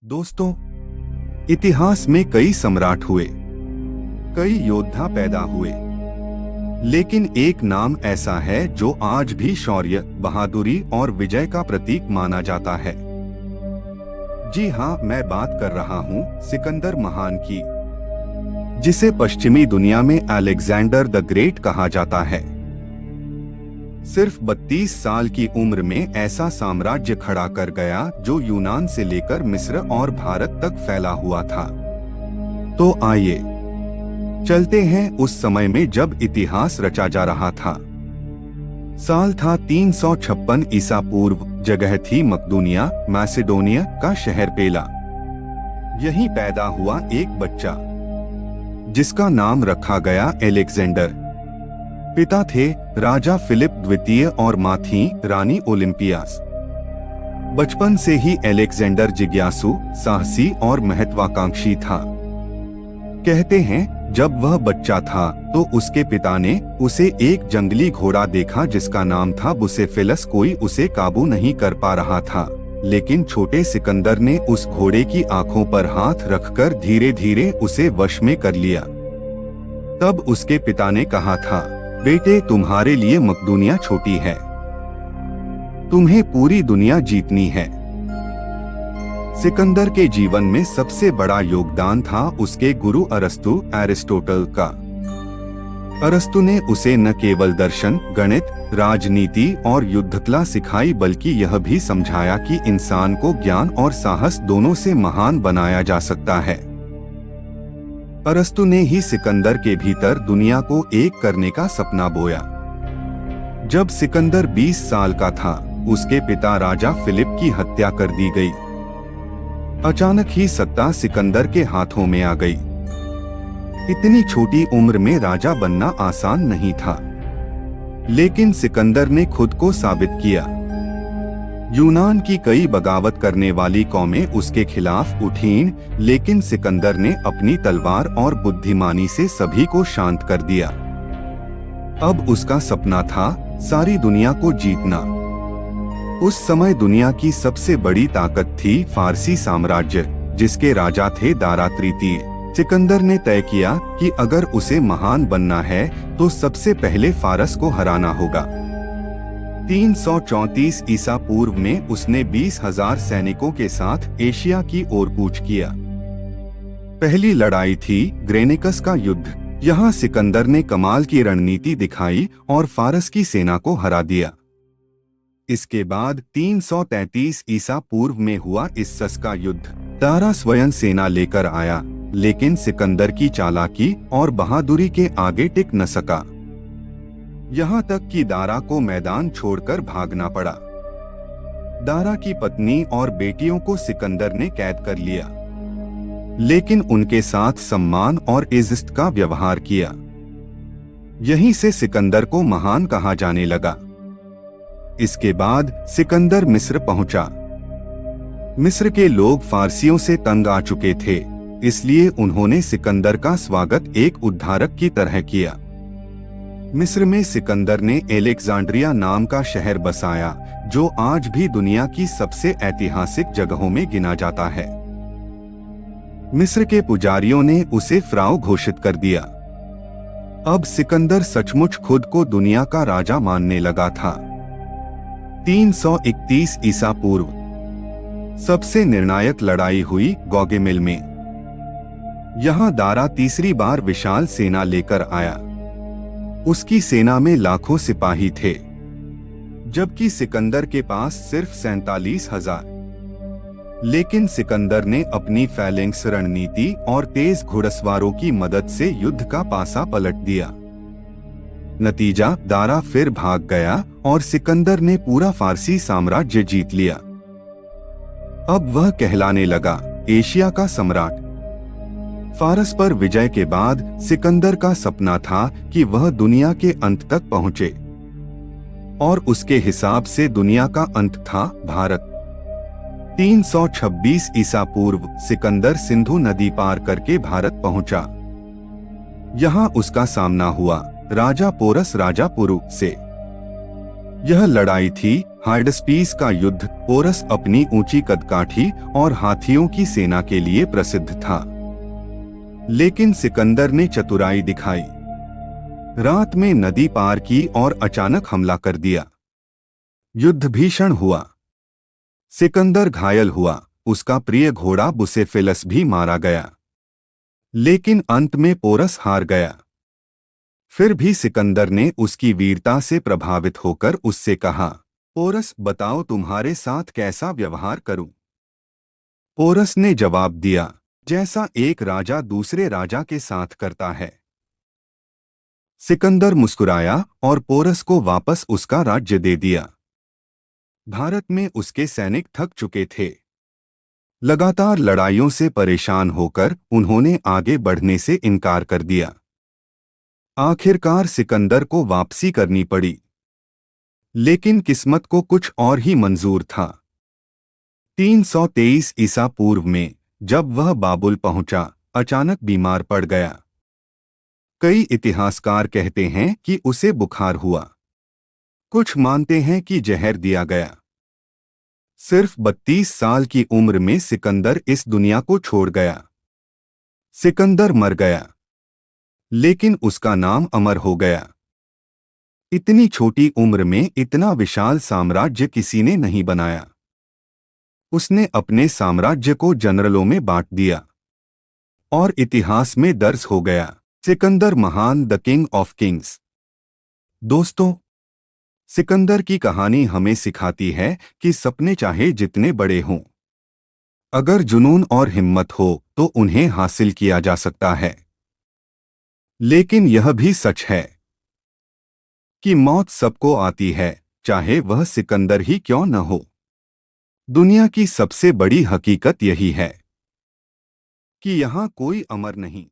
दोस्तों, इतिहास में कई सम्राट हुए, कई योद्धा पैदा हुए, लेकिन एक नाम ऐसा है जो आज भी शौर्य, बहादुरी और विजय का प्रतीक माना जाता है। जी हाँ, मैं बात कर रहा हूँ सिकंदर महान की, जिसे पश्चिमी दुनिया में अलेक्जेंडर द ग्रेट कहा जाता है। सिर्फ 32 साल की उम्र में ऐसा साम्राज्य खड़ा कर गया जो यूनान से लेकर मिस्र और भारत तक फैला हुआ था। तो आइए चलते हैं उस समय में जब इतिहास रचा जा रहा था। साल था 356 ईसा पूर्व। जगह थी मकदूनिया, मैसेडोनिया का शहर पेला। यहीं पैदा हुआ एक बच्चा जिसका नाम रखा गया अलेक्जेंडर। पिता थे राजा फिलिप द्वितीय और मां थी रानी ओलिम्पियास। बचपन से ही अलेक्जेंडर जिज्ञासु, साहसी और महत्वाकांक्षी था। कहते हैं जब वह बच्चा था तो उसके पिता ने उसे एक जंगली घोड़ा देखा जिसका नाम था बुसेफेलस। कोई उसे काबू नहीं कर पा रहा था, लेकिन छोटे सिकंदर ने उस घोड़े की आंखों पर हाथ रखकर धीरे धीरे उसे वश में कर लिया। तब उसके पिता ने कहा था, बेटे, तुम्हारे लिए मकदूनिया छोटी है, तुम्हें पूरी दुनिया जीतनी है। सिकंदर के जीवन में सबसे बड़ा योगदान था उसके गुरु अरिस्टोटल का। अरस्तु ने उसे न केवल दर्शन, गणित, राजनीति और युद्धकला सिखाई, बल्कि यह भी समझाया कि इंसान को ज्ञान और साहस दोनों से महान बनाया जा सकता है। अरस्तु ने ही सिकंदर के भीतर दुनिया को एक करने का सपना बोया। जब सिकंदर 20 साल का था, उसके पिता राजा फिलिप की हत्या कर दी गई। अचानक ही सत्ता सिकंदर के हाथों में आ गई। इतनी छोटी उम्र में राजा बनना आसान नहीं था, लेकिन सिकंदर ने खुद को साबित किया। यूनान की कई बगावत करने वाली कौमें उसके खिलाफ उठीं, लेकिन सिकंदर ने अपनी तलवार और बुद्धिमानी से सभी को शांत कर दिया। अब उसका सपना था सारी दुनिया को जीतना। उस समय दुनिया की सबसे बड़ी ताकत थी फारसी साम्राज्य, जिसके राजा थे दारा तृतीय। सिकंदर ने तय किया कि अगर उसे महान बनना है तो सबसे पहले फारस को हराना होगा। 334 ईसा पूर्व में उसने 20,000 सैनिकों के साथ एशिया की ओर कूच किया। पहली लड़ाई थी ग्रेनिकस का युद्ध। यहाँ सिकंदर ने कमाल की रणनीति दिखाई और फारस की सेना को हरा दिया। इसके बाद 333 ईसा पूर्व में हुआ इस्सस का युद्ध। दारा स्वयं सेना लेकर आया, लेकिन सिकंदर की चालाकी और बहादुरी के आगे टिक न सका। यहाँ तक कि दारा को मैदान छोड़कर भागना पड़ा। दारा की पत्नी और बेटियों को सिकंदर ने कैद कर लिया, लेकिन उनके साथ सम्मान और इज्जत का व्यवहार किया। यहीं से सिकंदर को महान कहा जाने लगा। इसके बाद सिकंदर मिस्र पहुंचा। मिस्र के लोग फारसियों से तंग आ चुके थे, इसलिए उन्होंने सिकंदर का स्वागत एक उद्धारक की तरह किया। मिस्र में सिकंदर ने अलेक्जेंड्रिया नाम का शहर बसाया, जो आज भी दुनिया की सबसे ऐतिहासिक जगहों में गिना जाता है। मिस्र के पुजारियों ने उसे फ़राओ घोषित कर दिया। अब सिकंदर सचमुच खुद को दुनिया का राजा मानने लगा था। 331 ईसा पूर्व सबसे निर्णायक लड़ाई हुई गौगेमिल में। यहाँ दारा तीसरी बार विशाल सेना लेकर आया। उसकी सेना में लाखों सिपाही थे, जबकि सिकंदर के पास सिर्फ 47,000। लेकिन सिकंदर ने अपनी फैलेंक्स रणनीति और तेज घुड़सवारों की मदद से युद्ध का पासा पलट दिया। नतीजा, दारा फिर भाग गया और सिकंदर ने पूरा फारसी साम्राज्य जीत लिया। अब वह कहलाने लगा एशिया का सम्राट। फारस पर विजय के बाद सिकंदर का सपना था कि वह दुनिया के अंत तक पहुंचे, और उसके हिसाब से दुनिया का अंत था भारत। 326 ईसा पूर्व सिकंदर सिंधु नदी पार करके भारत पहुंचा। यहाँ उसका सामना हुआ राजा पोरस राजा पुरु से। यह लड़ाई थी हाइडस्पीस का युद्ध। पोरस अपनी ऊंची कदकाठी और हाथियों की सेना के लिए प्रसिद्ध था, लेकिन सिकंदर ने चतुराई दिखाई। रात में नदी पार की और अचानक हमला कर दिया। युद्ध भीषण हुआ। सिकंदर घायल हुआ, उसका प्रिय घोड़ा बुसेफेलस भी मारा गया, लेकिन अंत में पोरस हार गया। फिर भी सिकंदर ने उसकी वीरता से प्रभावित होकर उससे कहा, पोरस, बताओ तुम्हारे साथ कैसा व्यवहार करूं? पोरस ने जवाब दिया, जैसा एक राजा दूसरे राजा के साथ करता है। सिकंदर मुस्कुराया और पोरस को वापस उसका राज्य दे दिया। भारत में उसके सैनिक थक चुके थे। लगातार लड़ाइयों से परेशान होकर उन्होंने आगे बढ़ने से इनकार कर दिया। आखिरकार सिकंदर को वापसी करनी पड़ी, लेकिन किस्मत को कुछ और ही मंजूर था। 323 ईसा पूर्व में जब वह बाबुल पहुंचा, अचानक बीमार पड़ गया। कई इतिहासकार कहते हैं कि उसे बुखार हुआ, कुछ मानते हैं कि जहर दिया गया। सिर्फ 32 साल की उम्र में सिकंदर इस दुनिया को छोड़ गया। सिकंदर मर गया, लेकिन उसका नाम अमर हो गया। इतनी छोटी उम्र में इतना विशाल साम्राज्य किसी ने नहीं बनाया। उसने अपने साम्राज्य को जनरलों में बांट दिया और इतिहास में दर्ज हो गया, सिकंदर महान, द किंग ऑफ किंग्स। दोस्तों, सिकंदर की कहानी हमें सिखाती है कि सपने चाहे जितने बड़े हों, अगर जुनून और हिम्मत हो तो उन्हें हासिल किया जा सकता है। लेकिन यह भी सच है कि मौत सबको आती है, चाहे वह सिकंदर ही क्यों न हो। दुनिया की सबसे बड़ी हकीकत यही है कि यहाँ कोई अमर नहीं।